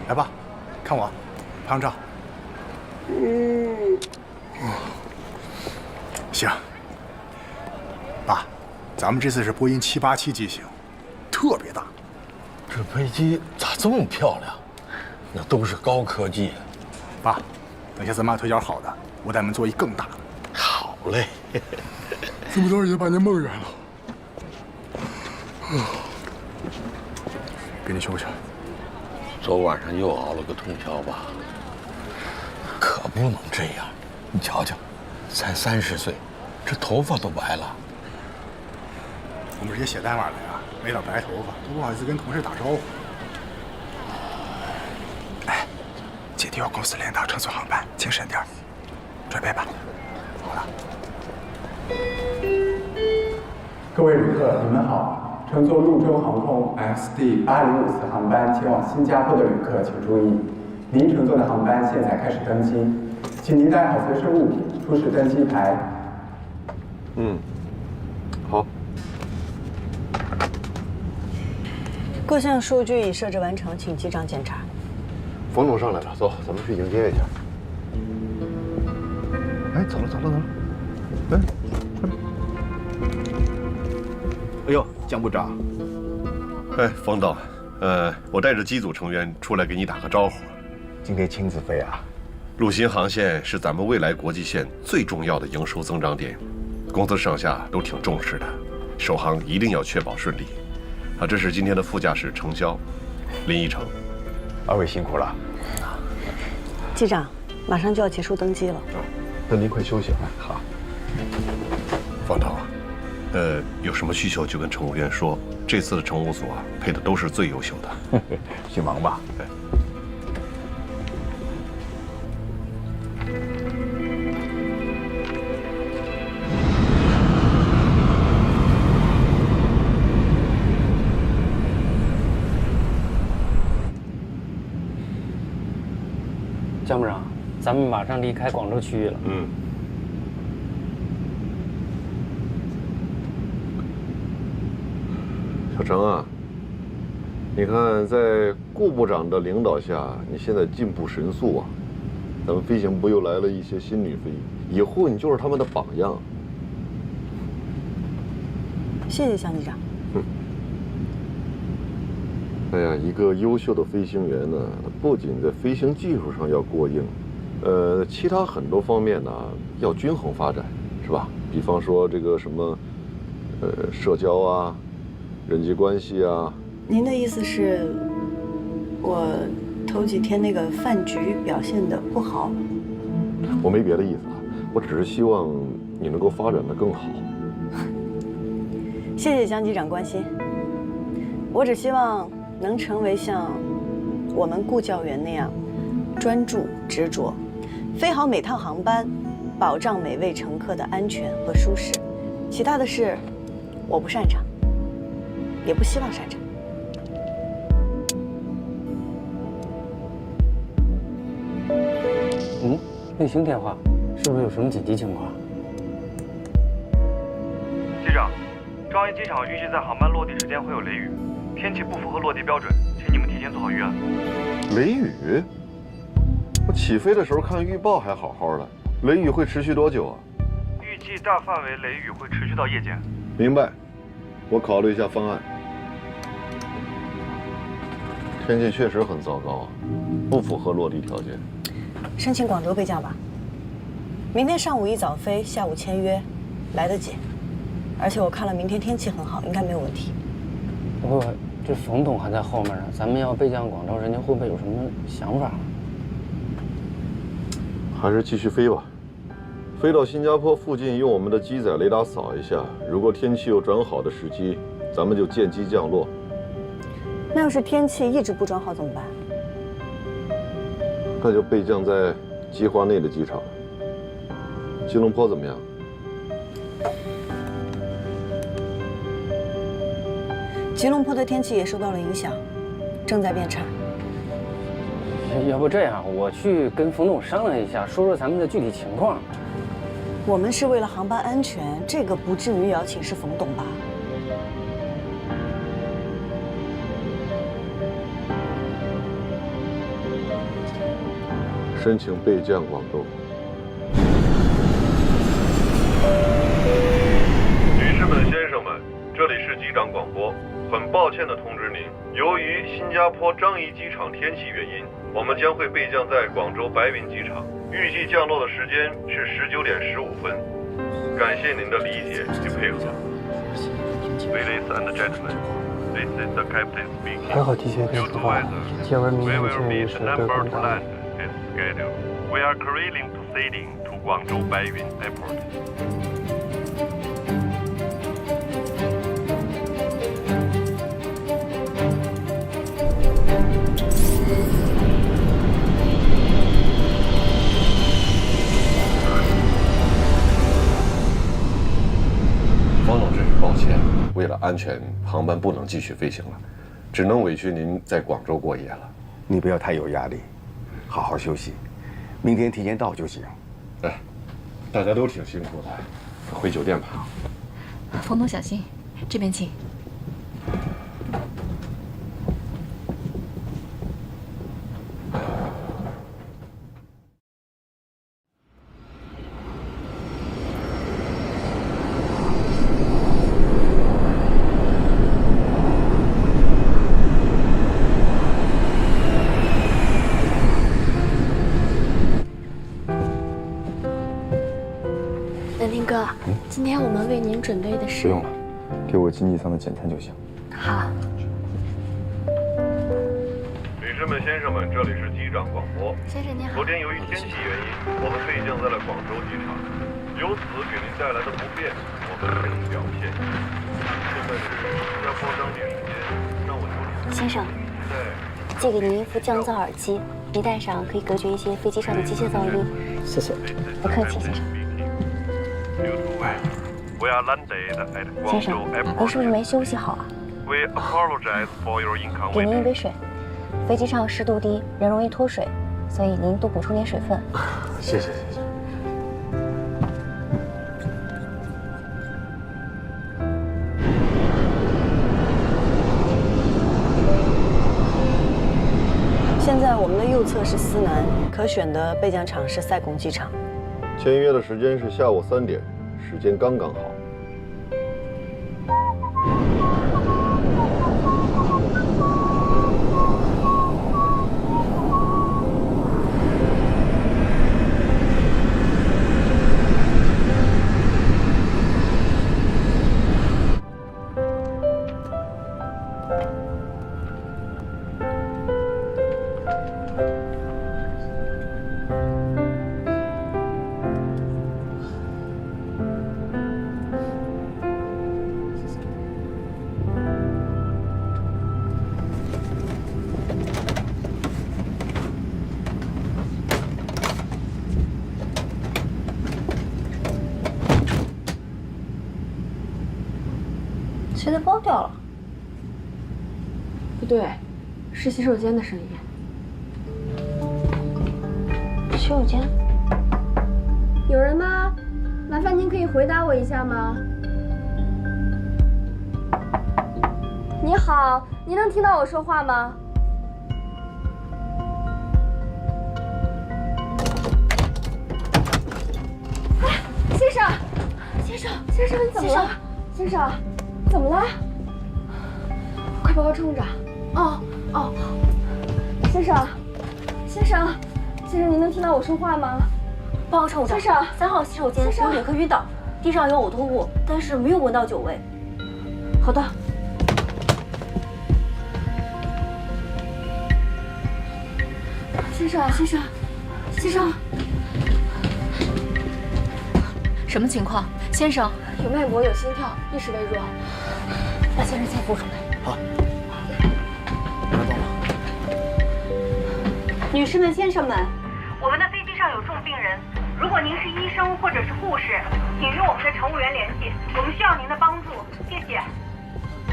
来吧，看我，拍张照。行。爸，咱们这次是波音787机型，特别大。这飞机咋这么漂亮？那都是高科技。爸，等下咱妈腿脚好的，我带你们做一更大的。好嘞。这么着也把您梦圆了。给你休息。昨晚上又熬了个通宵吧？可不能这样，你瞧瞧，才30岁，这头发都白了。我们这些写代码的呀，没点白头发都不好意思跟同事打招呼。哎，姐弟有公司领导乘坐航班，精神点，准备吧。好了。各位旅客，你们好。乘坐陆州航空 XD8054航班前往新加坡的旅客请注意，您乘坐的航班现在开始登机，请您带好随身物品，出示登机牌。好。各项数据已设置完成，请机长检查。冯总上来了，走，咱们去迎接一下。哎，走了。哎，快点。哎呦，江部长。哎，冯导，我带着机组成员出来给你打个招呼。今天亲自飞啊？陆新航线是咱们未来国际线最重要的营收增长点，公司上下都挺重视的，首航一定要确保顺利。这是今天的副驾驶程潇、林一成。二位辛苦了。机长，马上就要结束登机了。那您快休息啊。好。方导，有什么需求就跟乘务员说，这次的乘务组啊，配的都是最优秀的。去忙吧。江部长，咱们马上离开广州区域了。小程啊，你看在顾部长的领导下，你现在进步神速啊！咱们飞行部又来了一些新女飞，以后你就是他们的榜样。谢谢向机长。哎呀，一个优秀的飞行员呢，不仅在飞行技术上要过硬，其他很多方面呢要均衡发展，是吧？比方说这个什么，社交啊，人际关系啊。您的意思是，我头几天那个饭局表现得不好？我没别的意思啊，我只是希望你能够发展得更好。谢谢江机长关心，我只希望能成为像我们顾教员那样专注执着，飞好每趟航班，保障每位乘客的安全和舒适。其他的事，我不擅长，也不希望擅长。卫星电话，是不是有什么紧急情况？机长，樟宜机场预计在航班落地时间会有雷雨，天气不符合落地标准，请你们提前做好预案。雷雨？我起飞的时候看预报还好好的，雷雨会持续多久啊？预计大范围雷雨会持续到夜间。明白，我考虑一下方案。天气确实很糟糕啊，不符合落地条件。申请广州备降吧。明天上午一早飞，下午签约，来得及。而且我看了明天天气很好，应该没有问题。不，这冯董还在后面呢，咱们要备降广州，人家会不会有什么想法？还是继续飞吧，飞到新加坡附近，用我们的机载雷达扫一下，如果天气有转好的时机，咱们就见机降落。那要是天气一直不转好怎么办？那就备降在吉华内的机场。吉隆坡怎么样？吉隆坡的天气也受到了影响，正在变差。要不这样，我去跟冯总商量一下，说说咱们的具体情况。我们是为了航班安全，这个不至于也要请示冯董吧？申请备降广州。女士们、先生们，这里是机长广播。很抱歉地通知您，由于新加坡樟宜机场天气原因，我们将会备降在广州白云机场，预计降落的时间是19点15分。感谢您的理解与配合。Ladies and gentlemen, this is the captain speaking. 还好提前跟出发，接完明 We 天 will 建议 meet 是 the 对 number 广 to 达。 land as scheduled. We are clearing proceeding to Guangzhou Baiyun Airport. 方总，真是抱歉，为了安全，航班不能继续飞行了，只能委屈您在广州过夜了。你不要太有压力，好好休息，明天提前到就行。哎，大家都挺辛苦的，回酒店吧。冯总小心，这边请。南丁哥，今天我们为您准备的是……不用了，给我经济舱的简餐就行。好。女士们、先生们，这里是机长广播。先生您好。昨天由于天气原因，我们备降在了广州机场，由此给您带来的不便，我们深表歉意。现在是新加坡当地时间上午9点。先生，借给您一副降噪耳机，您戴上可以隔绝一些飞机上的机械噪音。谢谢。不客气，先生。We are landed at 先生， Guangzhou 老 Airport. 公是不是没休息好啊？ We apologize for your 给您一 inconvenience. 杯水。飞机上湿度低，人容易脱水，所以您多补充点水分。谢谢谢谢。现在我们的右侧是思南，可选的备降场是塞贡机场。签约的时间是下午3点，时间刚刚好。谁的包掉了？不对，是洗手间的声音。洗手间？有人吗？麻烦您可以回答我一下吗？你好，您能听到我说话吗？哎，先生，先生，先生，你怎么了？先生，怎么了？快把我冲着！哦哦，先生，先生，先生，您能听到我说话吗？帮我冲着。先生，3号洗手间有旅客晕倒，地上有呕吐物，但是没有闻到酒味。好的。先生，先生，先生，什么情况，先生？有脉搏，有心跳，意识微弱。把先生先扶出来。好，别动了。女士们、先生们，我们的飞机上有重病人，如果您是医生或者是护士，请与我们的乘务员联系，我们需要您的帮助，谢谢。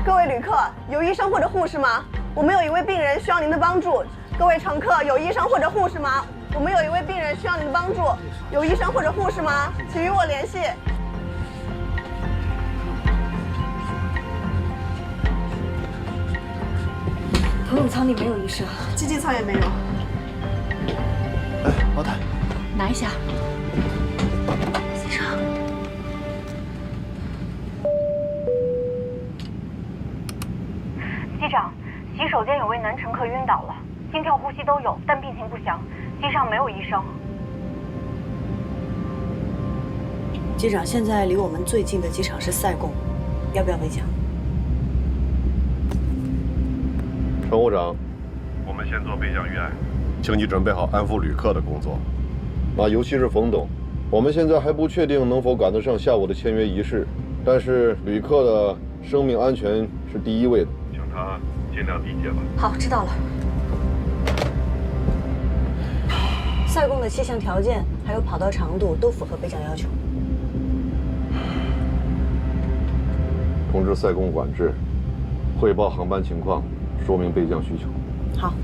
各位旅客，有医生或者护士吗？我们有一位病人需要您的帮助。各位乘客，有医生或者护士吗？我们有一位病人需要您的帮助，有医生或者护士吗？请与我联系。头等舱里没有医生，经济舱也没有。哎，老太。拿一下。先生，机长，洗手间有位男乘客晕倒了，心跳、呼吸都有，但病情不详，机上没有医生。机长，现在离我们最近的机场是塞贡，要不要备降？乘务长，我们先做备降预案。请你准备好安抚旅客的工作。尤其是冯董，我们现在还不确定能否赶得上下午的签约仪式，但是旅客的生命安全是第一位的，请他尽量理解吧。好，知道了。塞贡的气象条件还有跑道长度都符合备降要求。通知塞贡管制，汇报航班情况，说明备降需求。好。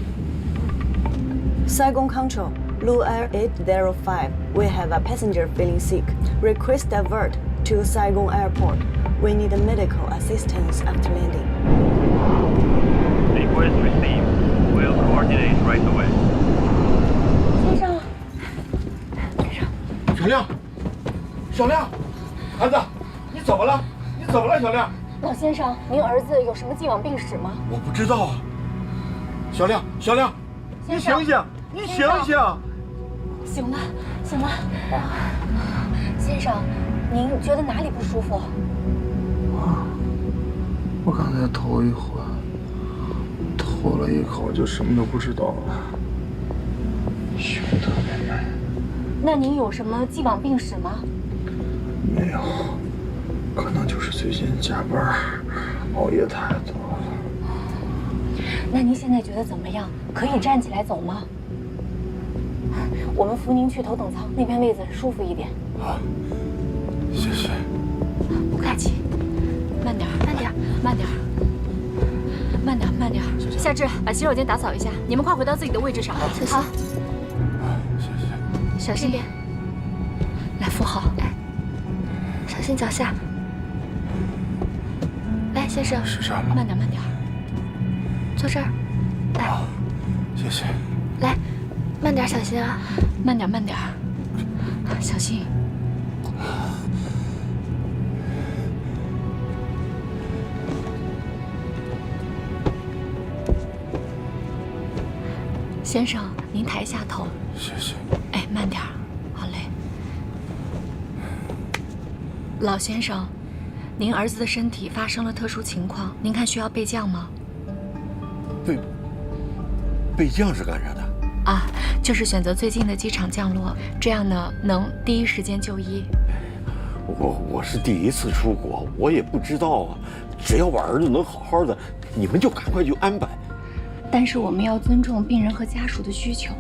Saigon Control, Blue Air 805. We have a passenger feeling sick. Request divert to Saigon Airport. We need medical assistance after landing. Request received. We'll coordinate right away. 先生，小亮，小亮，孩子，你怎么了？你怎么了，小亮？老先生，您儿子有什么既往病史吗？我不知道啊。小亮，小亮，你醒醒，你醒醒！醒了，醒了。先生，您觉得哪里不舒服？我刚才头一昏，吐了一口就什么都不知道了，胸特别闷。那您有什么既往病史吗？没有，可能就是最近加班熬夜太多了。那您现在觉得怎么样？可以站起来走吗？我们扶您去头等舱，那边位子舒服一点。好，谢谢。不客气。慢点，慢点，慢点，慢点，慢点。夏至，把洗手间打扫一下，你们快回到自己的位置上。好，谢谢。小心点，来扶好。哎，小心脚下。来，先生。是这样吗？慢点，慢点。坐这儿。来。好，谢谢。来，慢点，小心啊。慢点，慢点，小心。先生，您抬一下头。谢谢。哎，慢点儿，好嘞。老先生，您儿子的身体发生了特殊情况，您看需要备降吗？备降是干啥的？啊，就是选择最近的机场降落，这样呢能第一时间就医。我是第一次出国，我也不知道啊。只要我儿子能好好的，你们就赶快去安排。但是我们要尊重病人和家属的需求。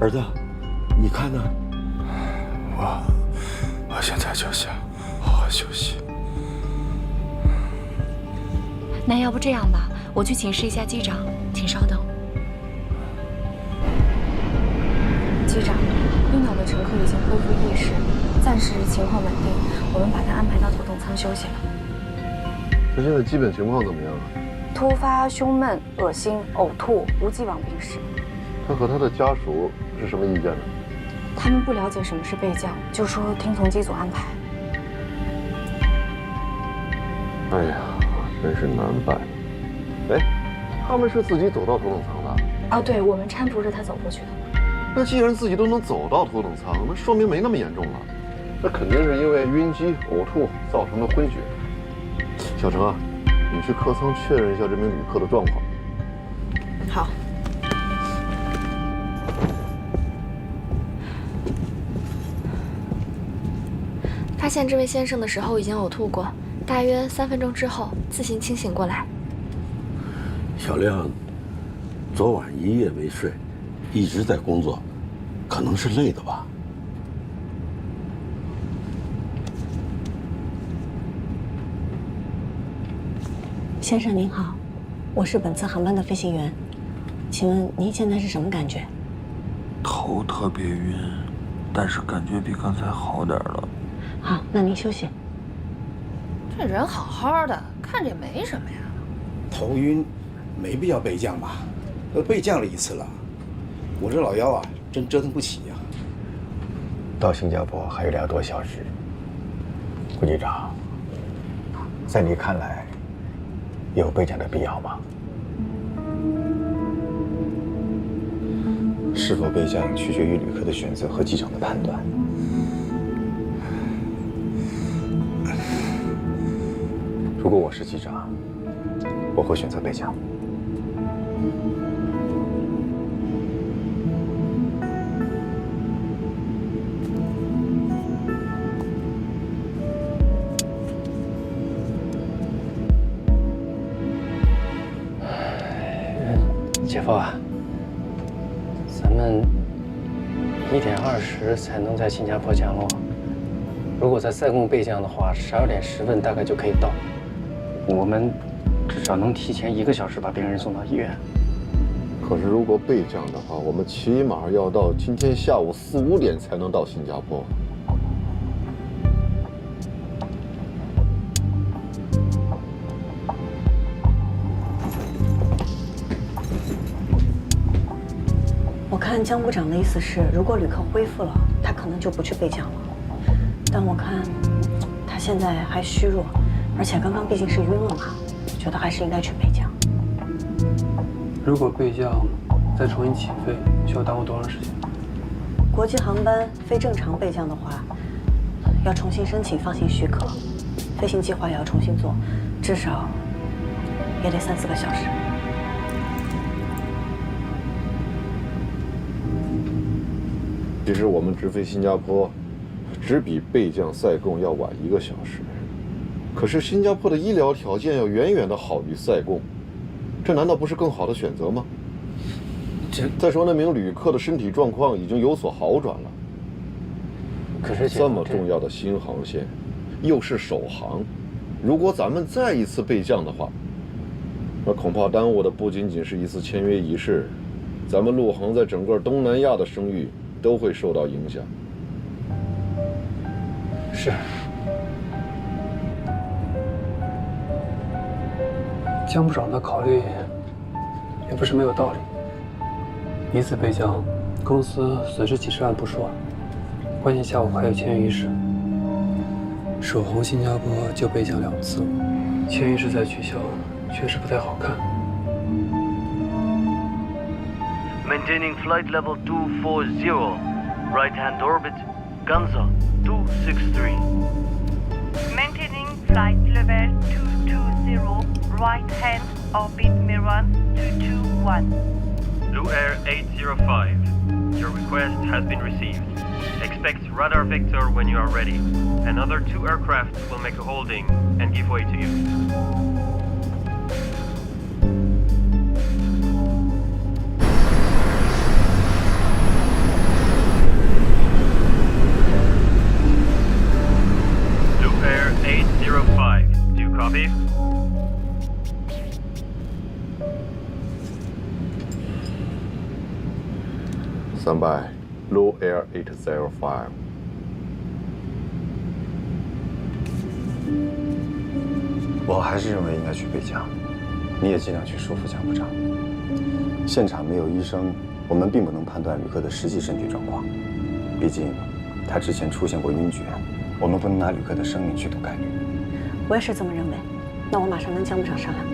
儿子，你看呢？我现在就想好好休息。那要不这样吧，我去请示一下机长，请稍等。机长，晕倒的乘客已经恢复意识，暂时情况稳定，我们把他安排到头等舱休息了。他现在基本情况怎么样啊？突发胸闷、恶心、呕吐，无既往病史。他和他的家属是什么意见呢？他们不了解什么是备降，就说听从机组安排。哎呀，真是难办。哎，他们是自己走到头等舱的？啊，对，我们搀扶着他走过去的。那既然自己都能走到头等舱，那说明没那么严重了。那肯定是因为晕机、呕吐造成的昏厥。小程啊，你去客舱确认一下这名旅客的状况。好。发现这位先生的时候已经呕吐过，大约3分钟之后自行清醒过来。小亮，昨晚一夜没睡，一直在工作，可能是累的吧。先生您好，我是本次航班的飞行员，请问您现在是什么感觉？头特别晕，但是感觉比刚才好点了。好，那您休息。这人好好的，看着也没什么呀。头晕，没必要备降吧？都备降了一次了，我这老腰啊，真折腾不起呀。到新加坡还有2多小时。顾局长，在你看来，有备降的必要吗？是否备降取决于旅客的选择和机长的判断。如果我是机长，我会选择备降。姐夫啊，咱们1点20才能在新加坡降落。如果在塞贡备降的话，12点10分大概就可以到。我们至少能提前1个小时把病人送到医院。可是如果备降的话，我们起码要到今天下午4、5点才能到新加坡。我看江部长的意思是，如果旅客恢复了，他可能就不去备降了。但我看他现在还虚弱，而且刚刚毕竟是晕了嘛，觉得还是应该去备降。如果备降再重新起飞，需要耽误多长时间？国际航班非正常备降的话，要重新申请放行许可，飞行计划也要重新做，至少也得3、4个小时。其实我们直飞新加坡，只比备降塞贡要晚1个小时。可是新加坡的医疗条件要远远的好于塞贡，这难道不是更好的选择吗？再说那名旅客的身体状况已经有所好转了。可是这么重要的新航线，又是首航，如果咱们再一次备降的话，那恐怕耽误的不仅仅是一次签约仪式，咱们陆航在整个东南亚的声誉都会受到影响。是。江部长的考虑也不是没有道理。1次备降，公司损失几十万不说，关键下午还有签约仪式。首航新加坡就备降2次，签约仪式再取消，确实不太好看。Maintaining flight level 240, right-hand orbit, Ganza 263. Maintaining flight level 220, right-hand orbit, Miran 221. Blue Air 805, your request has been received. Expect radar vector when you are ready. Another 2 aircraft will make a holding and give way to you. Copy. Stand by, Blue Air 805. 我还是认为应该去备降，你也尽量去说服江部长。现场没有医生，我们并不能判断旅客的实际身体状况，毕竟他之前出现过晕厥，我们不能拿旅客的生命去赌概率。我也是这么认为，那我马上跟江部长商量。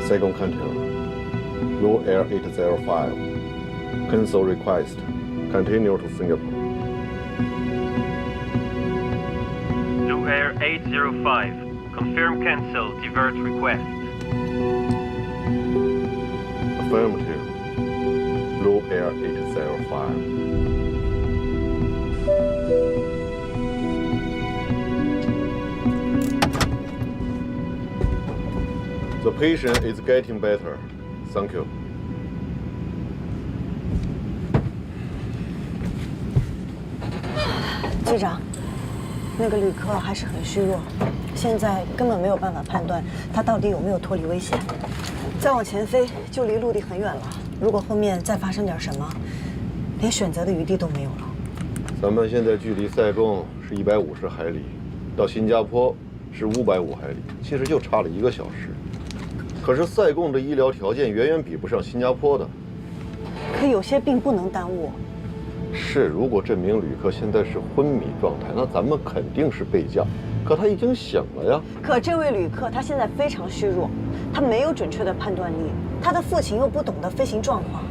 Second Canton, Blue Air 805, cancel request, continue to Singapore. Blue Air 805, confirm cancel, divert request. Affirmative, Blue Air 805. The patient is getting better. Thank you. 9机长，那个旅客还是很虚弱，现在根本没有办法判断他到底有没有脱离危险。再往前飞就离陆地很远了，如果后面再发生点什么，连选择的余地都没有了。咱们现在距离塞贡是150海里，到新加坡是550海里，其实就差了1个小时。可是塞贡的医疗条件远远比不上新加坡的。可有些病不能耽误。是，如果这名旅客现在是昏迷状态，那咱们肯定是备降。可他已经醒了呀。可这位旅客他现在非常虚弱，他没有准确的判断力，他的父亲又不懂得飞行状况。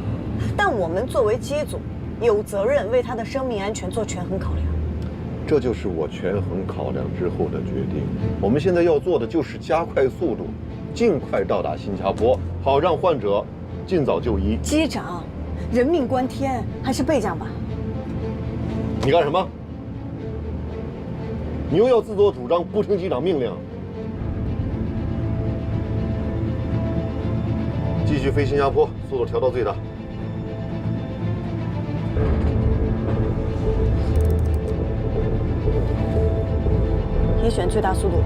但我们作为机组，有责任为他的生命安全做权衡考量。这就是我权衡考量之后的决定。我们现在要做的就是加快速度，尽快到达新加坡，好让患者尽早就医。机长，人命关天，还是备降吧。你干什么？你又要自作主张，不听机长命令？继续飞新加坡，速度调到最大。也选最大速度，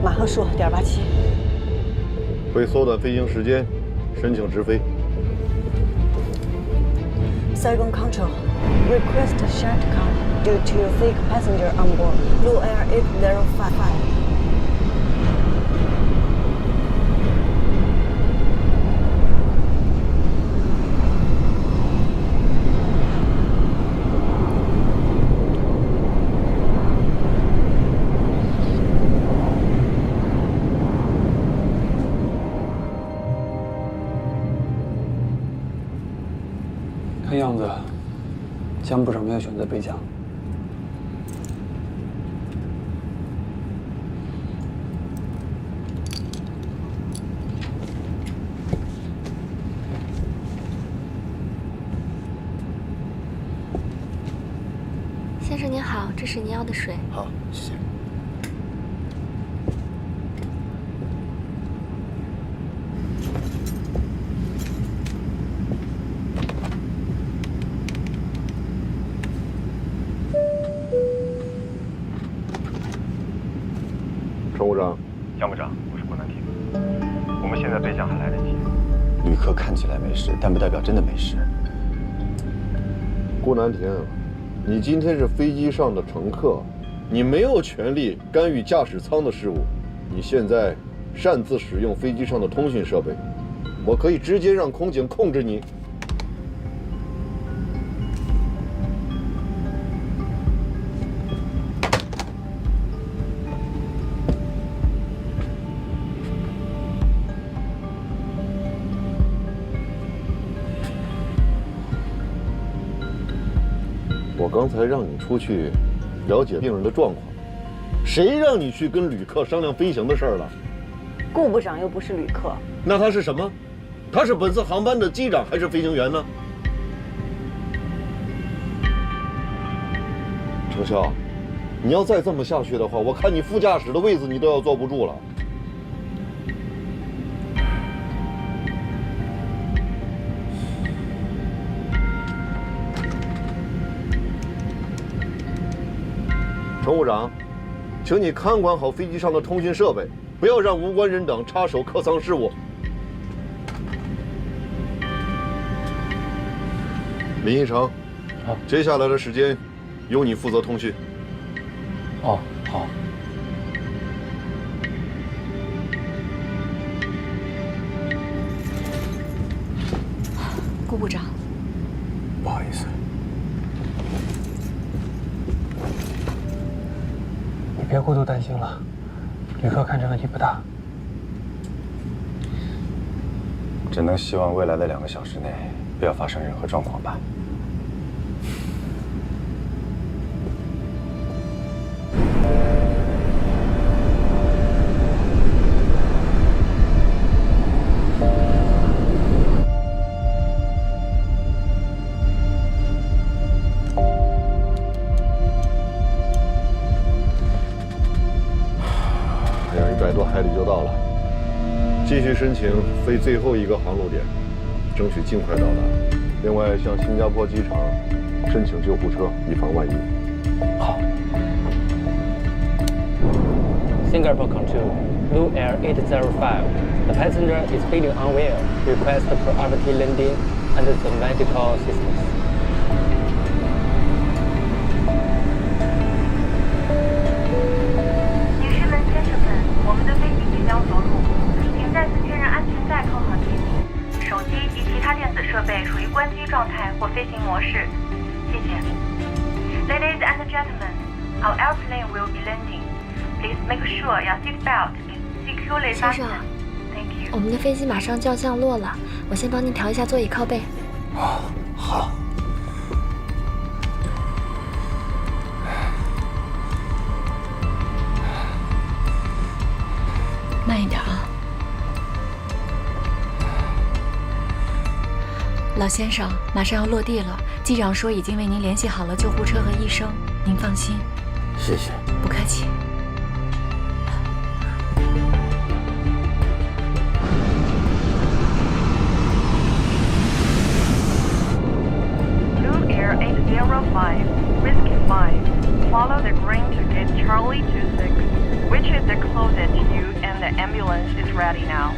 马赫数.87。为缩短飞行时间，申请直飞。Saigon Control, request shutdown due to thick passenger on board. Blue Air 8055. 看样子，江部长没有选择备降。先生您好，这是您要的水。好，谢谢。乘务长，江部长，我是顾南亭。我们现在备降还来得及。旅客看起来没事，但不代表真的没事。顾南亭，你今天是飞机上的乘客，你没有权利干预驾驶舱的事务。你现在擅自使用飞机上的通讯设备，我可以直接让空警控制你。我刚才让你出去了解病人的状况，谁让你去跟旅客商量飞行的事儿了？顾部长又不是旅客，那他是什么？他是本次航班的机长还是飞行员呢？程潇，你要再这么下去的话，我看你副驾驶的位子你都要坐不住了。乘务长，请你看管好飞机上的通讯设备，不要让无关人等插手客舱事务。林一成，好，接下来的时间由你负责通讯。哦，好。顾部长，不好意思。你别过度担心了，旅客看着问题不大。只能希望未来的2个小时内不要发生任何状况吧。100多海里就到了，继续申请飞最后一个航路点，争取尽快到达。另外，向新加坡机场申请救护车，以防万一。好。Singapore Control, Blue Air 805. The passenger is feeling unwell. Request priority landing under the medical assistance. 女士们、先生们，我们的飞机即将着陆，请再次确认安全带扣好系紧，手机及其他电子设备属于关机状态或飞行模式。谢谢。Ladies and gentlemen, our airplane will be landing. Please make sure your seat belt is securely fastened. 先生，我们的飞机马上就要降落了，我先帮您调一下座椅靠背。哦，好。慢一点啊，老先生，马上要落地了。机长说已经为您联系好了救护车和医生，您放心。谢谢。不客气。 805, Whiskey 5. Follow the green to get Charlie 26, which is the closest to you, and the ambulance is ready now.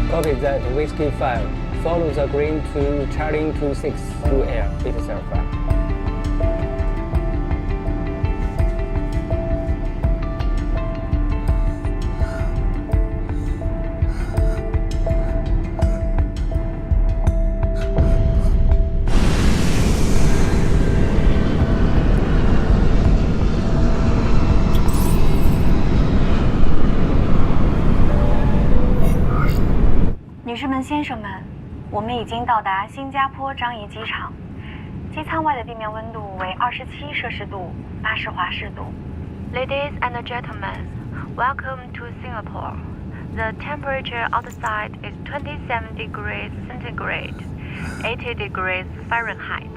Copy that, Whiskey 5. Follow the green to Charlie 26, Blue Air 805. Thank 女士们、先生们，我们已经到达新加坡樟宜机场。机舱外的地面温度为27摄氏度，80华氏度。Ladies and gentlemen, welcome to Singapore. The temperature outside is 27 degrees centigrade, 80 degrees Fahrenheit.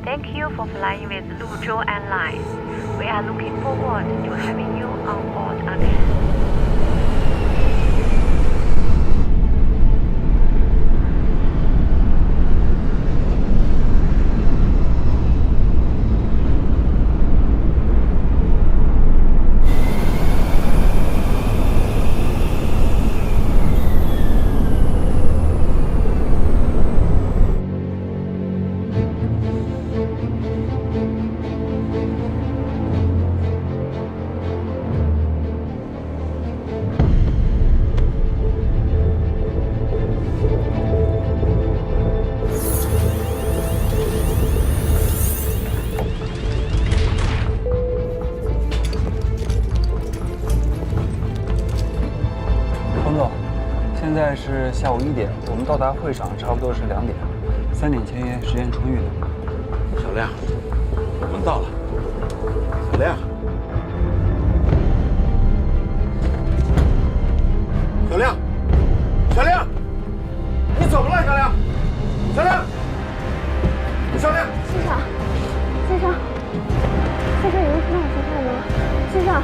Thank you for flying with Luzhou Airlines. We are looking forward to having you on board again. 现在是下午1点，我们到达会场差不多是2点，3点签约，时间充裕的。小亮，我们到了。小亮，小亮，小亮，你怎么了，小亮？小亮，小亮，先生，先生，先生，有人听到我说话吗？先生，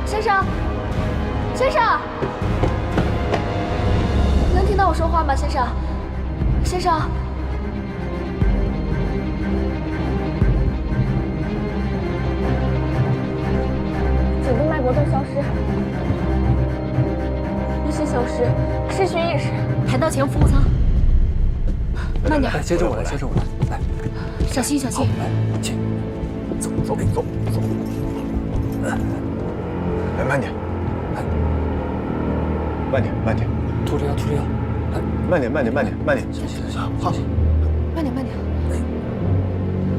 先生，先生。 能听到我说话吗，先生？先生，颈动脉搏动消失，意识消失，失去意识。抬到前服务舱，慢点。来，接着我来，接着我来，来，小心，小心。来，请，走，来，慢点，慢点，慢点。 吐着药，吐着药，来，慢点，慢点，慢点，慢点，行，好，慢点，慢点，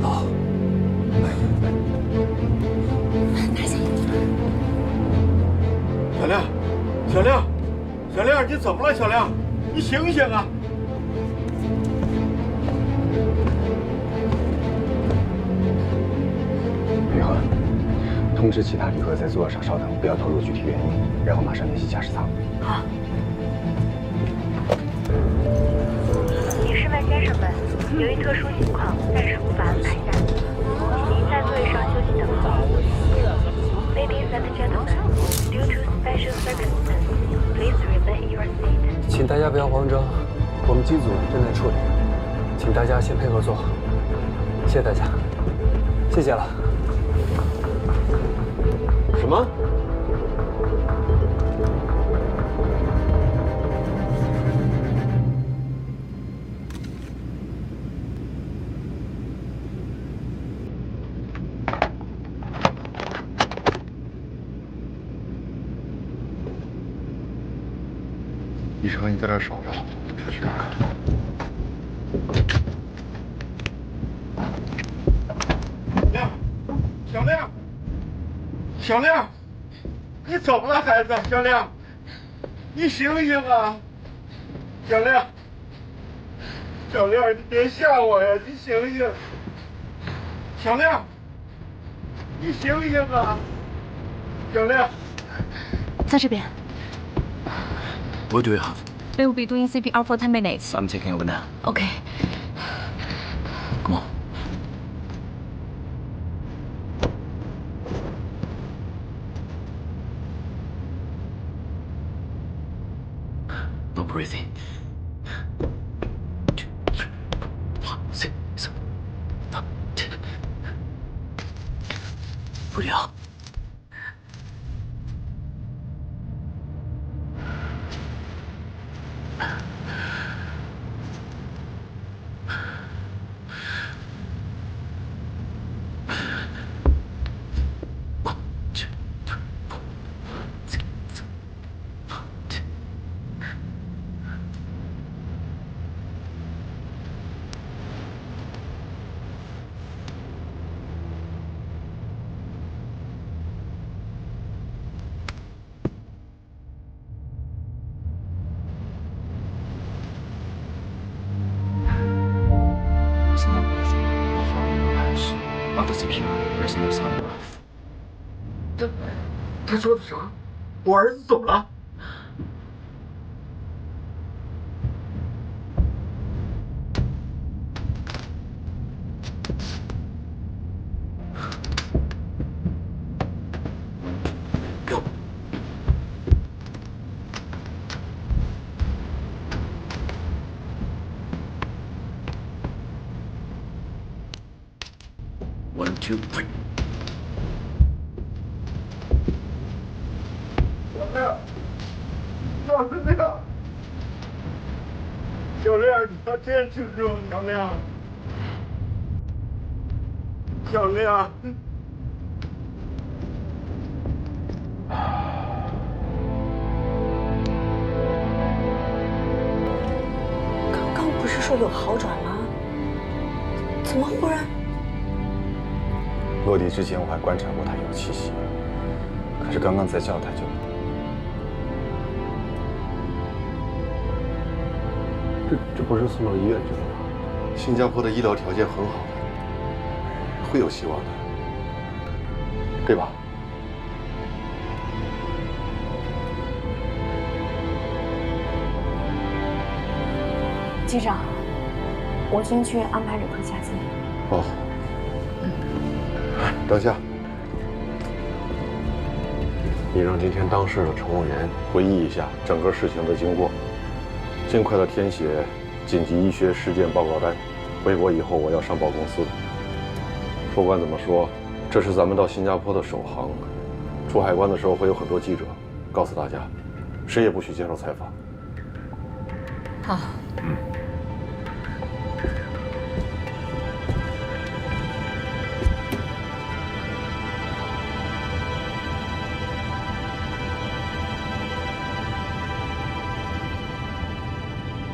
好，拿下。小亮，小亮，小亮，你怎么了？小亮，你醒醒啊！宇恒，通知其他旅客在座位上稍等，不要透露具体原因，然后马上联系驾驶舱。好。 女士们、先生们，由于特殊情况，暂时无法安排下，请您在座位上休息等候。Ladies and gentlemen, due to special circumstances, please remain in your seat. 请大家不要慌张，我们机组正在处理，请大家先配合做好，谢谢大家，谢谢了。什什么？医生，你在这儿守着，开始。小亮，小亮，你怎么了，孩子？小亮，你醒醒啊！小亮，小亮，你别吓我呀！你醒醒！小亮，你醒醒啊！小亮，在这边。 What do you have? They will be doing CPR for 10 minutes. I'm taking over now. Okay. Come on. No breathing. 2, 3, 4, 5, 6, 7, 8, 9. 不了。 After CPR, there's no sign of life. 他说的啥？我儿子怎么了？有。1, 2, 3。 小亮，小亮，你要坚持住，小亮，小亮。刚刚不是说有好转吗？怎么忽然？落地之前我还观察过他有气息，可是刚刚在叫他就。 这不是送到医院去了吗？新加坡的医疗条件很好的，会有希望的，对吧？机长，我先去安排旅客下机。哦。等下，你让今天当事的乘务员回忆一下整个事情的经过。 尽快的填写紧急医学事件报告单，回国以后我要上报公司的。不管怎么说，这是咱们到新加坡的首航，出海关的时候会有很多记者，告诉大家，谁也不许接受采访。好。嗯。